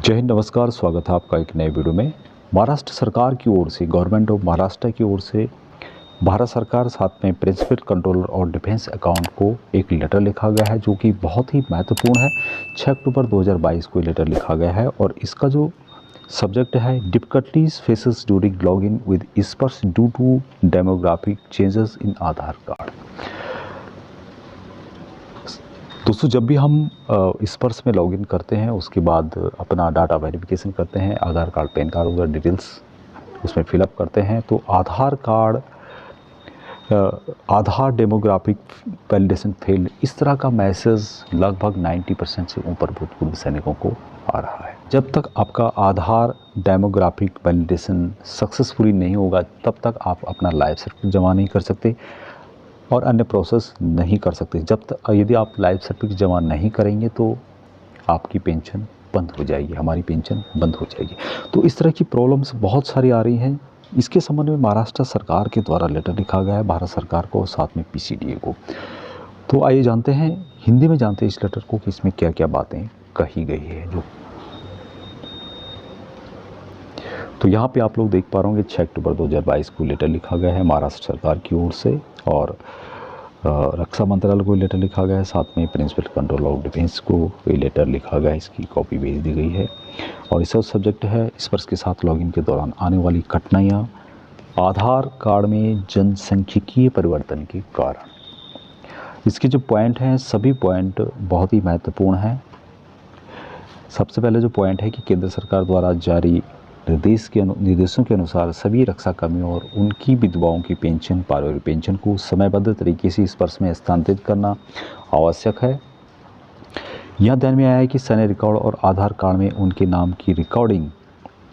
जय हिंद, नमस्कार। स्वागत है आपका एक नए वीडियो में। महाराष्ट्र सरकार की ओर से, गवर्नमेंट ऑफ महाराष्ट्र की ओर से भारत सरकार साथ में प्रिंसिपल कंट्रोलर और डिफेंस अकाउंट को एक लेटर लिखा गया है जो कि बहुत ही महत्वपूर्ण है। 6 अक्टूबर 2022 को लेटर लिखा गया है और इसका जो सब्जेक्ट है, difficulties faces during log in with Sparsh due to demographic changes in Aadhaar card. दोस्तों, जब भी हम स्पर्श में लॉगिन करते हैं उसके बाद अपना डाटा वेरिफिकेशन करते हैं, आधार कार्ड, पैन कार्ड वगैरह डिटेल्स उसमें फिलअप करते हैं, तो आधार कार्ड आधार डेमोग्राफिक वैलिडेशन फेल्ड, इस तरह का मैसेज लगभग 90% से ऊपर भूतपूर्व सैनिकों को आ रहा है। जब तक आपका आधार डेमोग्राफिक वैलिडेशन सक्सेसफुली नहीं होगा तब तक आप अपना लाइफ सर्टिफिकेट जमा नहीं कर सकते और अन्य प्रोसेस नहीं कर सकते। जब तक यदि आप लाइफ सर्टिफिकेट जमा नहीं करेंगे तो आपकी पेंशन बंद हो जाएगी, हमारी पेंशन बंद हो जाएगी। तो इस तरह की प्रॉब्लम्स बहुत सारी आ रही हैं। इसके संबंध में महाराष्ट्र सरकार के द्वारा लेटर लिखा गया है भारत सरकार को, साथ में पीसीडीए को। तो आइए जानते हैं, हिंदी में जानते हैं इस लेटर को कि इसमें क्या क्या बातें कही गई है। तो यहाँ पे आप लोग देख पा रहे होंगे 6 अक्टूबर 2022 को लेटर लिखा गया है महाराष्ट्र सरकार की ओर से और रक्षा मंत्रालय को लेटर लिखा गया है, साथ में प्रिंसिपल कंट्रोलर ऑफ डिफेंस को ये लेटर लिखा गया है। इसकी कॉपी भेज दी गई है और इसका सब्जेक्ट है स्पर्श के साथ लॉगिन के दौरान आने वाली कठिनाइयाँ आधार कार्ड में जनसांख्यिकीय परिवर्तन के कारण। इसके जो पॉइंट हैं सभी पॉइंट बहुत ही महत्वपूर्ण हैं। सबसे पहले जो पॉइंट है कि केंद्र सरकार द्वारा जारी निर्देशों के अनुसार सभी रक्षा कर्मियों और उनकी विधवाओं की पेंशन, पारिवारिक पेंशन को समयबद्ध तरीके से स्पर्श में स्थानांतरित करना आवश्यक है। यह ध्यान में आया है कि सैन्य रिकॉर्ड और आधार कार्ड में उनके नाम की रिकॉर्डिंग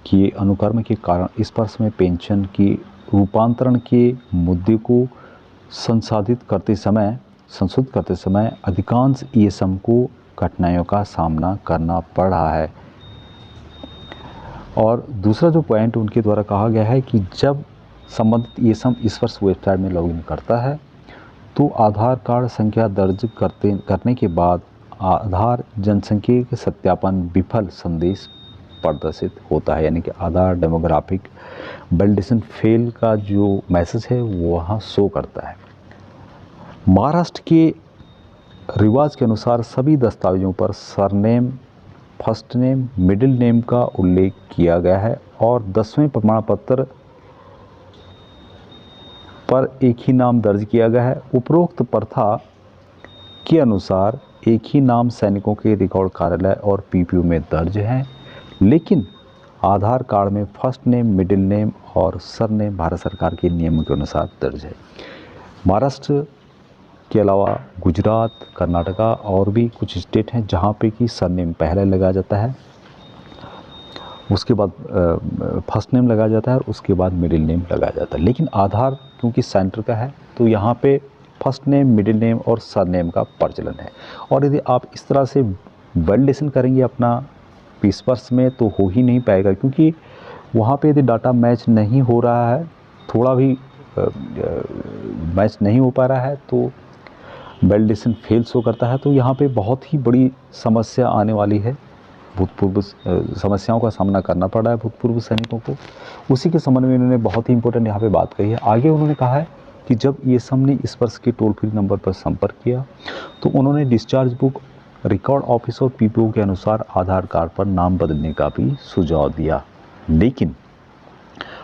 के अनुक्रम के कारण स्पर्श में पेंशन की रूपांतरण के मुद्दे को संशोधित करते समय अधिकांश ईएसएम को कठिनाइयों का सामना करना पड़ रहा है। और दूसरा जो पॉइंट उनके द्वारा कहा गया है कि जब संबंधित ईएसएम स्पर्श वेबसाइट में लॉगिन करता है तो आधार कार्ड संख्या दर्ज करने के बाद आधार जनसांख्यिकीय सत्यापन विफल संदेश प्रदर्शित होता है, यानी कि आधार डेमोग्राफिक वैलिडेशन फेल का जो मैसेज है वो वहाँ शो करता है। महाराष्ट्र के रिवाज के अनुसार सभी दस्तावेजों पर surname, first name, middle name का उल्लेख किया गया है और 10वें प्रमाण पत्र पर एक ही नाम दर्ज किया गया है। उपरोक्त प्रथा के अनुसार एक ही नाम सैनिकों के रिकॉर्ड कार्यालय और पीपीओ में दर्ज है, लेकिन आधार कार्ड में फर्स्ट नेम, मिडिल नेम और सरनेम भारत सरकार के नियमों के अनुसार दर्ज है। महाराष्ट्र के अलावा गुजरात, कर्नाटका और भी कुछ स्टेट हैं जहाँ पे कि सरनेम पहले लगाया जाता है, उसके बाद फर्स्ट नेम लगाया जाता है और उसके बाद मिडिल नेम लगाया जाता है। लेकिन आधार क्योंकि सेंटर का है तो यहाँ पे फर्स्ट नेम, मिडिल नेम और सरनेम का प्रचलन है। और यदि आप इस तरह से वैलिडेशन करेंगे अपना स्पर्श में तो हो ही नहीं पाएगा, क्योंकि वहाँ पे यदि डाटा मैच नहीं हो रहा है, थोड़ा भी मैच नहीं हो पा रहा है तो वैलिडेशन फेल शो करता है। तो यहाँ पे बहुत ही बड़ी समस्या आने वाली है, भूतपूर्व समस्याओं का सामना करना पड़ रहा है भूतपूर्व सैनिकों को। उसी के संबंध में उन्होंने बहुत ही इंपॉर्टेंट यहाँ पे बात कही है। आगे उन्होंने कहा है कि जब ईएसएम ने स्पर्श के टोल फ्री नंबर पर संपर्क किया तो उन्होंने डिस्चार्ज बुक, रिकॉर्ड ऑफिस और पीपीओ के अनुसार आधार कार्ड पर नाम बदलने का भी सुझाव दिया, लेकिन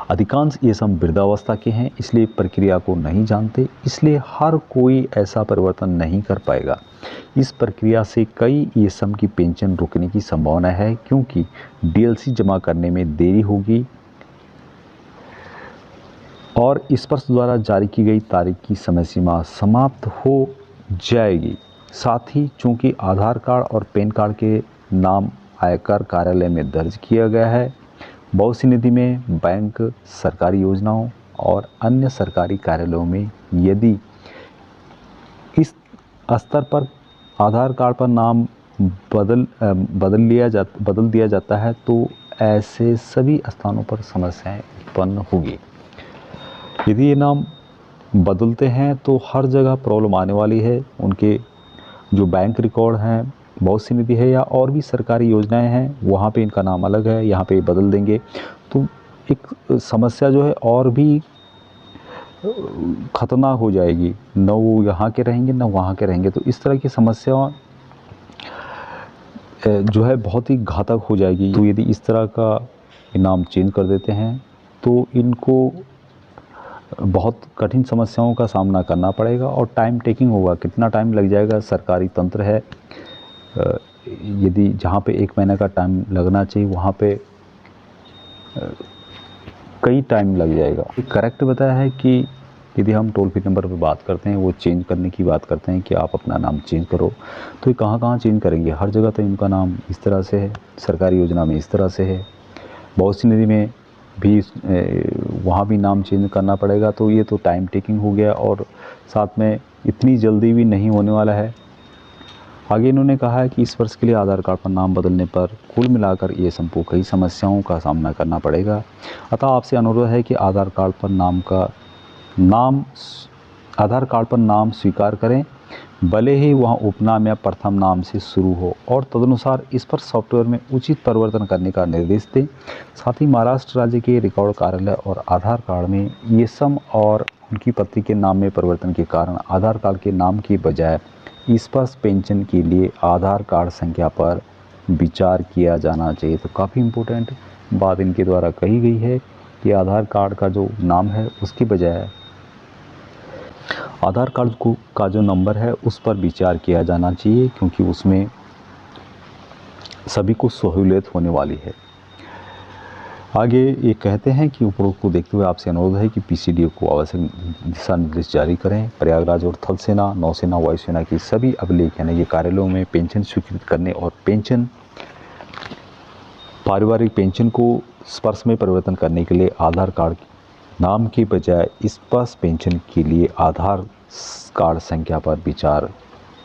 अधिकांश ईएसएम वृद्धावस्था के हैं, इसलिए प्रक्रिया को नहीं जानते, इसलिए हर कोई ऐसा परिवर्तन नहीं कर पाएगा। इस प्रक्रिया से कई ईएसएम की पेंशन रुकने की संभावना है क्योंकि डीएलसी जमा करने में देरी होगी और स्पर्श द्वारा जारी की गई तारीख की समय सीमा समाप्त हो जाएगी। साथ ही चूँकि आधार कार्ड और पैन कार्ड के नाम आयकर कार्यालय में दर्ज किया गया है, भविष्य निधि में, बैंक, सरकारी योजनाओं और अन्य सरकारी कार्यालयों में यदि इस स्तर पर आधार कार्ड पर नाम बदल दिया जाता है तो ऐसे सभी स्थानों पर समस्याएं उत्पन्न होगी। यदि ये नाम बदलते हैं तो हर जगह प्रॉब्लम आने वाली है। उनके जो बैंक रिकॉर्ड हैं बहुत सी निधि है या और भी सरकारी योजनाएं हैं, वहाँ पे इनका नाम अलग है, यहाँ पे बदल देंगे तो एक समस्या जो है और भी ख़तरनाक हो जाएगी, न वो यहाँ के रहेंगे न वहाँ के रहेंगे। तो इस तरह की समस्या जो है बहुत ही घातक हो जाएगी। तो यदि इस तरह का नाम चेंज कर देते हैं तो इनको बहुत कठिन समस्याओं का सामना करना पड़ेगा और टाइम टेकिंग होगा। कितना टाइम लग जाएगा, सरकारी तंत्र है, यदि जहाँ पे 1 महीने का टाइम लगना चाहिए वहाँ पे कई टाइम लग जाएगा। करेक्ट बताया है कि यदि हम टोल फ्री नंबर पर बात करते हैं, वो चेंज करने की बात करते हैं कि आप अपना नाम चेंज करो, तो ये कहाँ चेंज करेंगे? हर जगह तो इनका नाम इस तरह से है, सरकारी योजना में इस तरह से है, बहुत सी निधि में भी वहाँ भी नाम चेंज करना पड़ेगा। तो ये तो टाइम टेकिंग हो गया और साथ में इतनी जल्दी भी नहीं होने वाला है। आगे इन्होंने कहा है कि इस वर्ष के लिए आधार कार्ड पर नाम बदलने पर कुल मिलाकर ये सबको कई समस्याओं का सामना करना पड़ेगा। अतः आपसे अनुरोध है कि आधार कार्ड पर नाम स्वीकार करें, भले ही वहाँ उपनाम या प्रथम नाम से शुरू हो, और तदनुसार इस पर सॉफ्टवेयर में उचित परिवर्तन करने का निर्देश दें। साथ ही महाराष्ट्र राज्य के रिकॉर्ड कार्यालय और आधार कार्ड में ये सम और उनकी पत्नी के नाम में परिवर्तन के कारण आधार कार्ड के नाम की बजाय स्पष्ट पेंशन के लिए आधार कार्ड संख्या पर विचार किया जाना चाहिए। तो काफ़ी इम्पोर्टेंट बात इनके द्वारा कही गई है कि आधार कार्ड का जो नाम है उसकी बजाय आधार कार्ड का जो नंबर है उस पर विचार किया जाना चाहिए, क्योंकि उसमें सभी को सहूलियत होने वाली है। आगे ये कहते हैं कि उपरोक्त को देखते हुए आपसे अनुरोध है कि पीसीडीओ को आवश्यक दिशा निर्देश जारी करें। प्रयागराज और थल सेना, नौसेना, वायुसेना की सभी अभिलेख यानी कि कार्यालयों में पेंशन स्वीकृत करने और पारिवारिक पेंशन को स्पर्श में परिवर्तन करने के लिए आधार कार्ड नाम की बजाय स्पर्श पेंशन के लिए आधार कार्ड संख्या पर विचार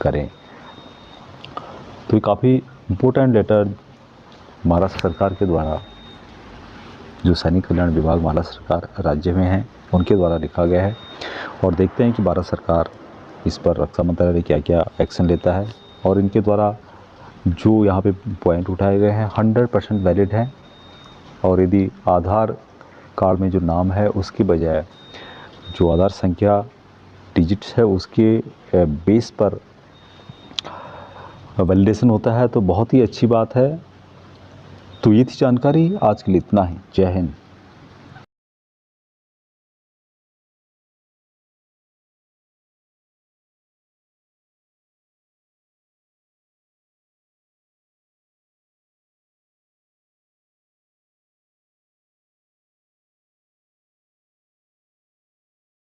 करें। तो ये काफ़ी इम्पोर्टेंट लेटर महाराष्ट्र सरकार के द्वारा, जो सैनिक कल्याण विभाग महाराष्ट्र सरकार राज्य में है, उनके द्वारा लिखा गया है। और देखते हैं कि भारत सरकार इस पर रक्षा मंत्रालय क्या क्या एक्शन लेता है। और इनके द्वारा जो यहाँ पे पॉइंट उठाए गए हैं 100% वैलिड हैं। और यदि आधार कार्ड में जो नाम है उसकी बजाय जो आधार संख्या डिजिट्स है उसके बेस पर वैलिडेशन होता है तो बहुत ही अच्छी बात है। तो ये थी जानकारी, आज के लिए इतना ही। जय हिंद।